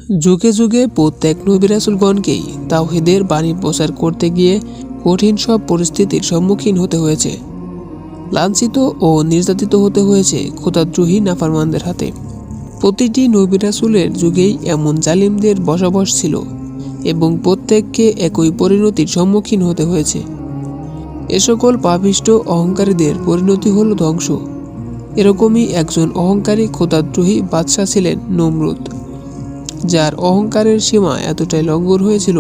যুগে যুগে প্রত্যেক নবী রাসূলগণকেই তাওহীদের বাণী প্রচার করতে গিয়ে কঠিন সব পরিস্থিতির সম্মুখীন হতে হয়েছে। লাঞ্ছিত ও নির্যাতিত হতে হয়েছে খোদাদ্রোহী নাফরমানদের হাতে। প্রতিটি নবী রাসূলের যুগেই এমন জালিমদের বসবাস ছিল এবং প্রত্যেককে একই পরিণতির সম্মুখীন হতে হয়েছে। এ সকল পাপিষ্ঠ অহংকারীদের পরিণতি হল ধ্বংস। এরকমই একজন অহংকারী খোদাদ্রোহী বাদশাহ ছিলেন নমরুদ, যার অহংকারের সীমা এতটাই লঙ্ঘন হয়েছিল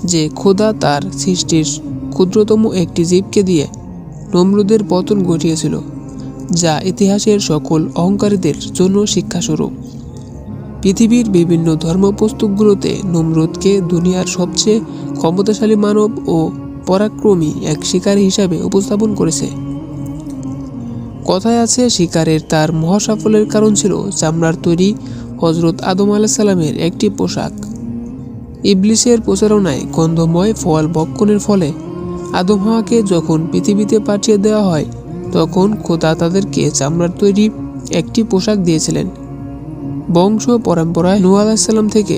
যে খোদা তার সৃষ্টির ক্ষুদ্রতম একটি জীবকে দিয়ে নমরুদের পতন ঘটিয়েছিল, যা ইতিহাসের সকল অহংকারীদের জন্য শিক্ষাস্বরূপ। পৃথিবীর বিভিন্ন ধর্মপুস্তকগুলোতে নমরুদকে দুনিয়ার সবচেয়ে ক্ষমতাশালী মানব ও পরাক্রমী এক শিকারী হিসাবে উপস্থাপন করেছে। কথায় আছে, শিকারের তার মহাসাফল্যের কারণ ছিল চামড়ার তৈরি হযরত আদম আলাইহিস সালামের একটি পোশাক। ইবলিসের প্রচারণায় গন্ধময় ফল ভক্ষণের ফলে আদম হাওয়াকে যখন পৃথিবীতে পাঠিয়ে দেওয়া হয়, তখন খোদা তাদেরকে চামড়ার তৈরি একটি পোশাক দিয়েছিলেন। বংশ পরম্পরায় নূহ আলাইহিস সালাম থেকে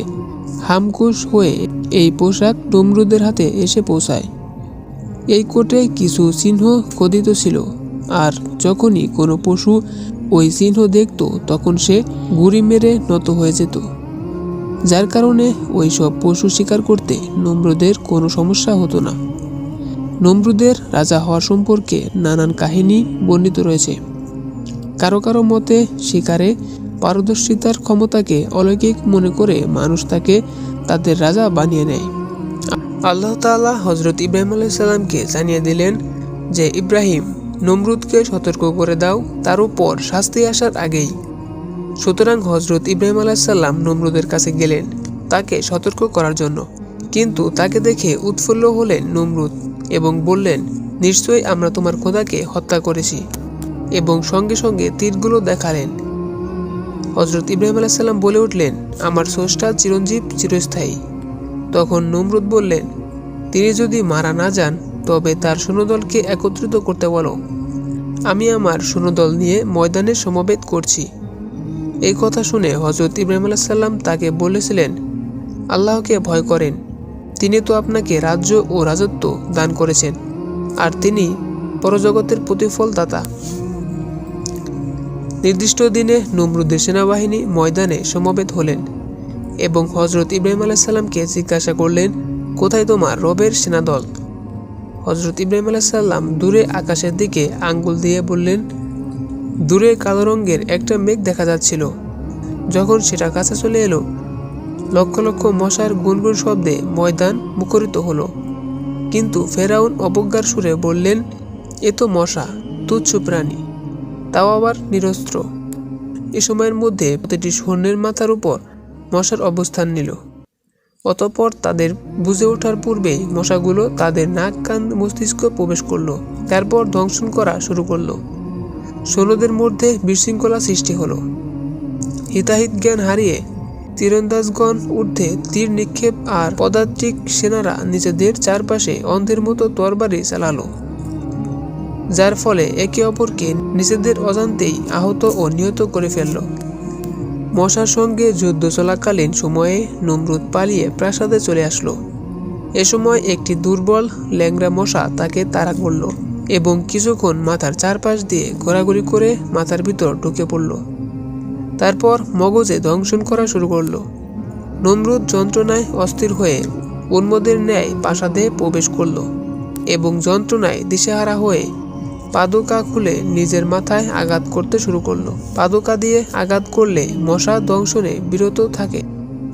হামকুশ হয়ে এই পোশাক নমরুদের হাতে এসে পৌঁছায়। এই কোটে কিছু চিহ্ন খোদিত ছিল, আর যখনই কোনো পশু ওই চিহ্ন দেখত তখন সে গুড়ি মেরে নত হয়ে যেত, যার কারণে ওই সব পশু শিকার করতে নমরুদের কোনো সমস্যা হতো না। নমরুদের রাজা হওয়া সম্পর্কে নানান কাহিনী বর্ণিত রয়েছে। কারো কারো মতে শিকারে পারদর্শিতার ক্ষমতাকে অলৌকিক মনে করে মানুষ তাকে তাদের রাজা বানিয়ে নেয়। আল্লাহ তাআলা হযরত ইব্রাহিম আলাইহিস সালামকে জানিয়ে দিলেন যে, ইব্রাহিম, নমরুদকে সতর্ক করে দাও তার উপর শাস্তি আসার আগেই। সুতরাং হযরত ইব্রাহিম আলাইহিস সালাম নমরুদের কাছে গেলেন তাকে সতর্ক করার জন্য, কিন্তু তাকে দেখে উৎফুল্ল হলেন নমরুদ এবং বললেন, নিশ্চয়ই আমরা তোমার খোদাকে হত্যা করেছি, এবং সঙ্গে সঙ্গে তীরগুলো দেখালেন। হযরত ইব্রাহিম আলাইহিস সালাম বলে উঠলেন, আমার স্রষ্টা চিরঞ্জীব, চিরস্থায়ী। তখন নমরুদ বললেন, তিনি যদি মারা না যান তবে তার সৈন্যদলকে একত্রিত করতে বলো, আমি আমার সৈন্যদল নিয়ে ময়দানে সমবেত করছি। এই কথা শুনে হযরত ইব্রাহিম আলাইহিস সালাম তাকে বলেছিলেন, আল্লাহকে ভয় করেন, তিনি তো আপনাকে রাজ্য ও রাজত্ব দান করেছেন, আর তিনি পরজগতের প্রতিফল দাতা। নির্দিষ্ট দিনে নমরুদের সেনাবাহিনী ময়দানে সমবেত হলেন এবং হযরত ইব্রাহিম আলাইহিস সালামকে জিজ্ঞাসা করলেন, কোথায় তোমার রবের সেনাদল? হযরত ইব্রাহিম আলাইহিস সালাম দূরে আকাশের দিকে আঙ্গুল দিয়ে বললেন, দূরে কালো রঙের একটা মেঘ দেখা যাচ্ছিল। যখন সেটা কাছে চলে এলো, লক্ষ লক্ষ মশার গুনগুন শব্দে ময়দান মুখরিত হলো। কিন্তু ফেরাউন অবজ্ঞার সুরে বললেন, এ তো মশা, তুচ্ছ প্রাণী, তাও আবার নিরস্ত্র। এ সময়ের মধ্যে প্রতিটি সৈন্যের মাথার উপর মশার অবস্থান নিল। অতঃপর তাদের বুঝে ওঠার পূর্বেই মশাগুলো তাদের নাক, কান, মস্তিষ্ক প্রবেশ করলো, তারপর দংশন করা শুরু করলো। সৈন্যদের মধ্যে বিশৃঙ্খলা সৃষ্টি হলো। হিতাহিত জ্ঞান হারিয়ে তীরন্দাজগণ ঊর্ধ্বে তীর নিক্ষেপ আর পদাতিক সেনারা নিজেদের চারপাশে অন্ধের মতো তরবারি চালালো, যার ফলে একে অপরকে নিজেদের অজান্তেই আহত ও নিহত করে ফেলল। মশার সঙ্গে যুদ্ধ চলাকালীন সময়ে নমরুদ পালিয়ে প্রাসাদে চলে আসলো। এ সময় একটি দুর্বল ল্যাংড়া মশা তাকে তাড়া করল এবং কিছুক্ষণ মাথার চারপাশ দিয়ে ঘোরাঘুরি করে মাথার ভিতর ঢুকে পড়ল। তারপর মগজে দংশন করা শুরু করলো। নমরুদ যন্ত্রণায় অস্থির হয়ে উন্মাদের ন্যায় প্রাসাদে প্রবেশ করল এবং যন্ত্রণায় দিশেহারা হয়ে পাদুকা খুলে নিজের মাথায় আঘাত করতে শুরু করলো। পাদুকা দিয়ে আঘাত করলে মশা দংশনে বিরত থাকে,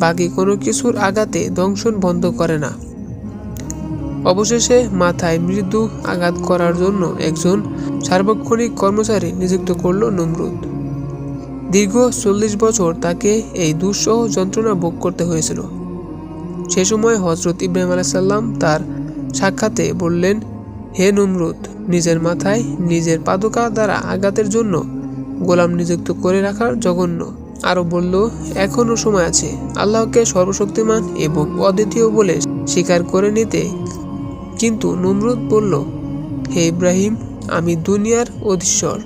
বাকি কোনো কিছুর আঘাতে দংশন বন্ধ করে না। অবশেষে মাথায় মৃদু আঘাত করার জন্য একজন সার্বক্ষণিক কর্মচারী নিযুক্ত করল নমরুদ। দীর্ঘ 40 বছর তাকে এই দুঃসহ যন্ত্রণা ভোগ করতে হয়েছিল। সে সময় হযরত ইব্রাহিম আলাইহিস সালাম তার সাক্ষাতে বললেন, হে নমরুদ, নিজের মাথায় নিজের পাদুকা দ্বারা আঘাতের জন্য গোলাম নিযুক্ত করে রাখার জঘন্য। আরও বলল, এখনও সময় আছে আল্লাহকে সর্বশক্তিমান এবং অদ্বিতীয় বলে স্বীকার করে নিতে। কিন্তু নমরুদ বলল, হে ইব্রাহিম, আমি দুনিয়ার অধীশ্বর,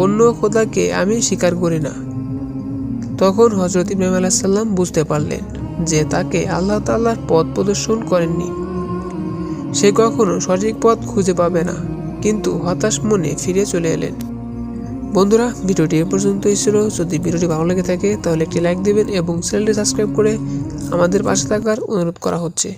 অন্য খোদাকে আমি স্বীকার করি না। তখন হযরত ইব্রাহিম আলাইহিস সালাম বুঝতে পারলেন যে তাকে আল্লাহ তাআলার পথ প্রদর্শন করেননি। সে কখনো সঠিক পথ খুঁজে পাবে না, কিন্তু হতাশ মনে ফিরে চলে এলেন। বন্ধুরা, ভিডিওটি এ পর্যন্তই ছিল। যদি ভিডিওটি ভালো লেগে থাকে তাহলে একটি লাইক দিবেন এবং চ্যানেলটি সাবস্ক্রাইব করে আমাদের পাশে থাকার অনুরোধ করা হচ্ছে।